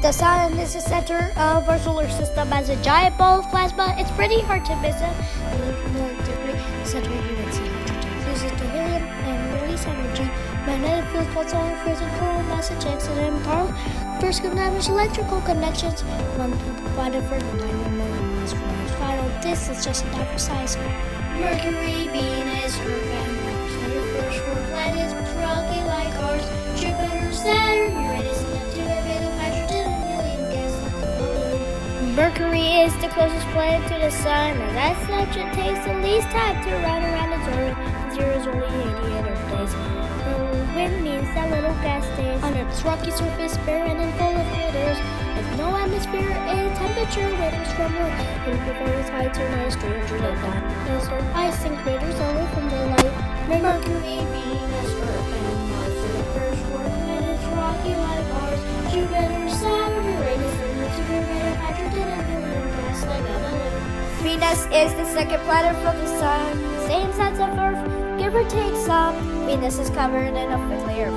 The sun is the center of our solar system as a giant ball of plasma. It's pretty hard to miss it. The center you would see fuses to helium and release energy. Magnetic field called solar frozen coral mass ejects and power. First can establish electrical connections. One provided for the dynamo final disk is just not precise. Mercury, Venus, Earth, and Mars. The first four planets rocky like ours. Jupiter, Saturn, Uranus, and Neptune are made of hydrogen and helium gas like a balloon. Mercury is the closest planet to the sun, and as such it takes the least time to run around its orbit. Zero is only 88 Earth days. The wind means that little gas stays on its rocky surface, barren and full of craters. With no atmosphere, a temperature wavers from Earth, and before its height to nice 300 down. There's no ice and craters away from the light. Mercury, Venus, Earth, and Mars are the first four planets rocky like ours. Jupiter, Saturn, Uranus, and Neptune are made of hydrogen and helium gas like a balloon. Venus is the second planet from the sun, same size of Earth, give or take some. Venus is covered in a thick layer of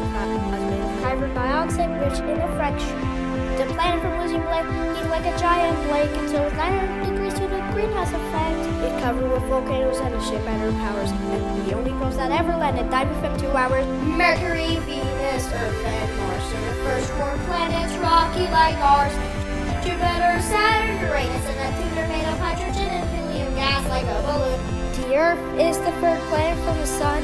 carbon dioxide, rich in a fraction. The planet from losing light heat like a giant lake until 900 degrees to the greenhouse effect. It's covered with volcanoes and a ship at her powers. And the only girls that ever landed died within 2 hours. Mercury, Venus, Earth, and Mars are the first four planets rocky like ours. Jupiter, Saturn, Uranus, and Neptune are made of hydrogen and helium gas like a balloon. The Earth is the third planet from the sun.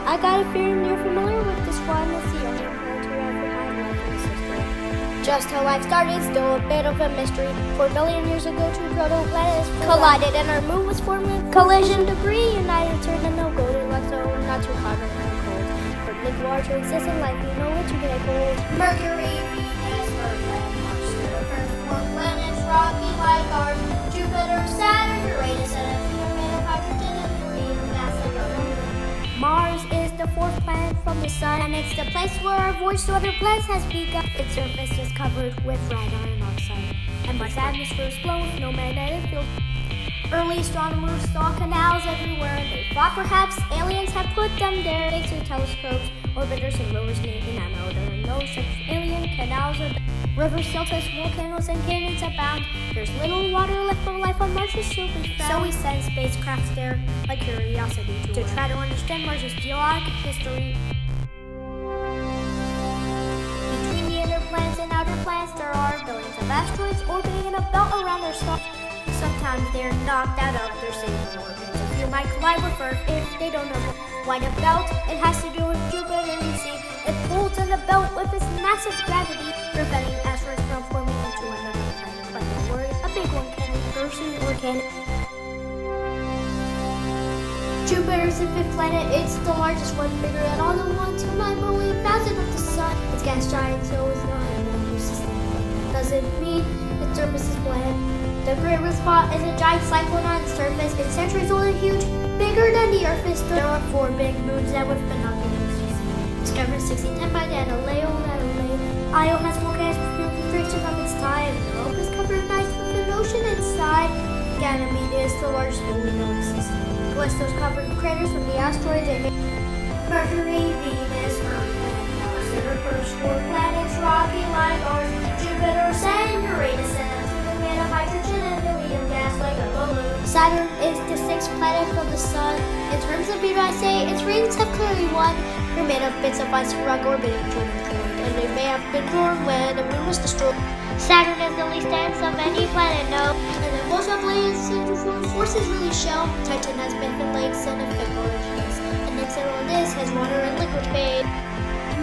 I got a feeling you're familiar with this one. It's the only planet to ever have life in its history. Just how life started, still a bit of a mystery. 4 billion years ago, two protoplanets collided and our moon was formed with collision debris. United turned into Goldilocks zone, not too hot or too cold. For liquid water to exist in life, you know what you get cold. Mercury, Venus, Earth, and Mars are the first four planets rocky like ours. Jupiter, Saturn, Uranus, and Neptune are made of hydrogen and helium gas like a balloon. Mars is the fourth planet from the sun, and it's the place where our voyage to other planets has begun. Its surface is covered with red iron oxide, and Mars' atmosphere is blown with no magnetic field. Early astronomers saw canals everywhere, and they thought perhaps aliens had put them there. Thanks to telescopes, orbiters, and rovers named Nano. There are no such alien canals or rivers, deltas, volcanoes, and canyons abound. There's little water left for life on Mars is still be found. So we send spacecrafts there, like Curiosity, to try to understand Mars' geologic history. Between the inner planets and outer planets, there are billions of asteroids orbiting in a belt around their star. Sometimes they're knocked out of their stable orbits. A few might collide with Earth if they don't know why the belt. It has to do with Jupiter. You see, it pulls in the belt with its massive gravity, preventing asteroids from forming into another planet. But don't worry, a big one can, person or can. Jupiter is the fifth planet. It's the largest one, bigger than all the ones to 9 million thousand of the sun. It's gas giant, so it's not enough system. Doesn't mean its surface is bland. The Great Red Spot is a giant cyclone on its surface. Its center is only huge, bigger than the Earth is. There are 4 big moons that with binoculars you see. Discovered 1610 by Galileo Galilei. Io has volcanic filtration of its time. Europe is covered nice with an ocean inside. Ganymede is the largest moon we know exists. Callisto's covered with craters from the asteroids they made. Mercury, Venus, Earth, and Mars are the first four planets rocky like ours. Jupiter, Saturn, Uranus, and Neptune are made of hydrogen and helium gas like a balloon. Saturn is the sixth planet from the sun. In terms of speed, I say its rings have clearly won. They're made of bits of ice and rock orbiting Jupiter, and they may have been formed when the moon was destroyed. Saturn is the least dense of any planet known, and the most populated centrifugal forces really show. Titan has benthic lakes and a thick orange haze, and next on this has water and liquid phase.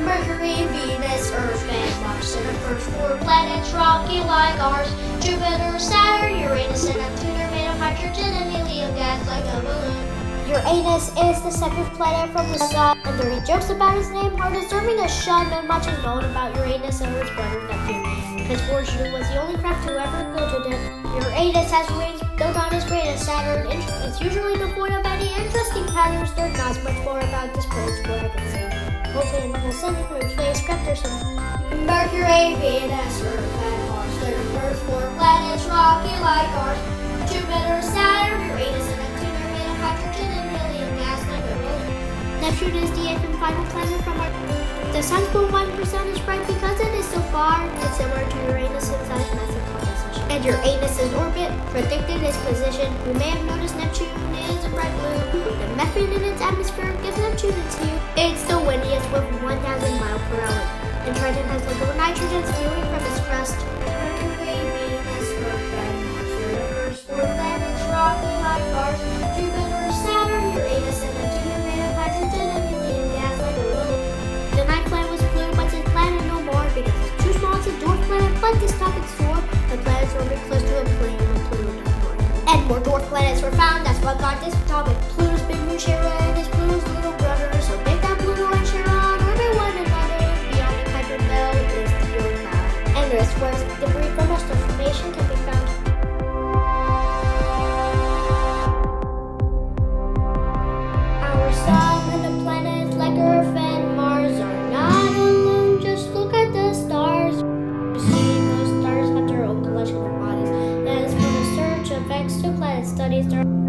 Mercury, Venus, Earth, and Mars are the first four planets rocky like ours. Jupiter, Saturn, Uranus, and Neptune are made of hydrogen and helium gas like a balloon. Uranus is the seventh planet from the sun, and there are jokes about its name are deserving a shun, and much is known about Uranus and its brother Neptune. His fortune was the only craft to ever go to them. Uranus has rings built on as great as Saturn. It's usually devoid of any interesting patterns. There's not much more about this place what I can say. Hopefully in the whole century spacecraft or something. Mercury, Venus, Earth, and Mars. They're the first four planets rocky like ours. Jupiter, Saturn, Uranus, and Neptune are made of hydrogen and helium gas like a balloon. Neptune is the eighth and final planet from our... The sun's 0.1% is bright because it is so far. It's similar to Uranus' size, massive composition. And Uranus' orbit predicted its position. You may have noticed Neptune is a bright blue. The methane in its atmosphere gives Neptune its hue. It's the windiest with 1,000 miles per hour. And Triton has liquid nitrogen spewing from its crust. Mercury, Venus, Earth, and Mars. Universe, four planets, rocky like Mars. Jupiter, Saturn, Uranus, and Neptune may have hydrogen and helium gas like a little. The ninth planet was blue, but this planet no more because it's too small. It's a dwarf planet, but this topic's sore. The planets orbit close to a plane with Pluto down north. And more dwarf planets were found. That's what got this topic. Pluto's big moon Charon is Pluto's little brother. So big that Pluto and Charon orbit one another. Beyond the Kuiper Belt is the Oort cloud. And there's where debris from our star formation can be found. Our sun and the planets like Earth and Mars are not alone. Just look at the stars. You see, most stars have their own collection of bodies. That is for the search of exoplanet studies.